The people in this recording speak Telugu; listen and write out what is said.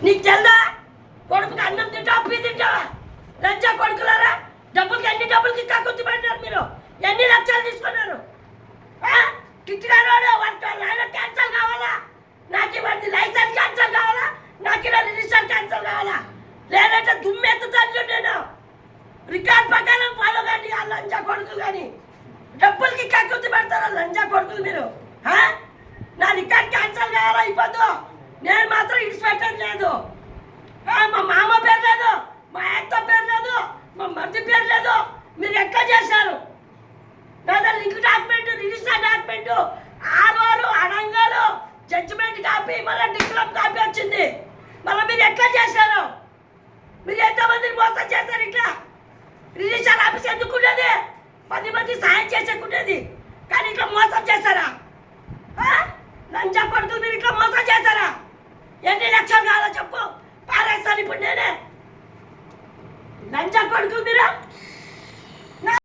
నీకు తెల్దా? కొడుకుకి అన్నం తింటావా, పీ తింటావా? లంచా కొడుకులారా, ఎన్ని డబ్బులకి కక్కుర్తి పడినారు మీరు? ఎన్ని లక్షలు తీసుకున్నారు? కిట్టుగాడు ఆయన క్యాన్సల్ కావాలా? నాకు ఇవ్వండి లైసెన్స్ క్యాన్సల్ కావాలా? నాకు ఇలా రిజిస్టర్ క్యాన్సల్ కావాలా? లేదంటే దుమ్మెత్తుతాను నేను. రికార్డ్ ప్రకారం ఫాలో కానీ ఆ లంచా కొడుకులు కానీ డబ్బులకి కక్కుర్తి పెడతారా లంచా కొడుకులు మీరు? నా రికార్డ్ క్యాన్సల్ కావాలా? ఇవ్వద్దు. నేను మాత్రం ఇడిచిపెట్టడం లేదు. మా మామ పేరు లేదు, మా అత్త పేరు లేదు, మా మరిది పేరు లేదు. మీరు ఎట్లా చేశారు? లేదా లింక్ డాక్యుమెంట్, రిజిస్టర్ డాక్యుమెంట్, ఆర్ఓలు, అడంగాలు, జడ్జిమెంట్ కాపీ, మళ్ళీ డిప్లొమ్ కాపీ వచ్చింది. మళ్ళీ మీరు ఎట్లా చేశారు? మీరు ఎంతమందిని మోసం చేశారు? ఇట్లా రిజిస్టర్ ఆఫీస్ ఎందుకు ఉండేది? 10 మంది సాయం చేసేకుండేది. కానీ ఇట్లా మోసం చేశారా? లంచా కొడుకులు మీరు ఇట్లా మోసం చేశారా? ఎన్ని లక్షలు కావాలో చెప్పు, పారేస్తాను ఇప్పుడు నేనే. లంచా కొడుకులు మీరు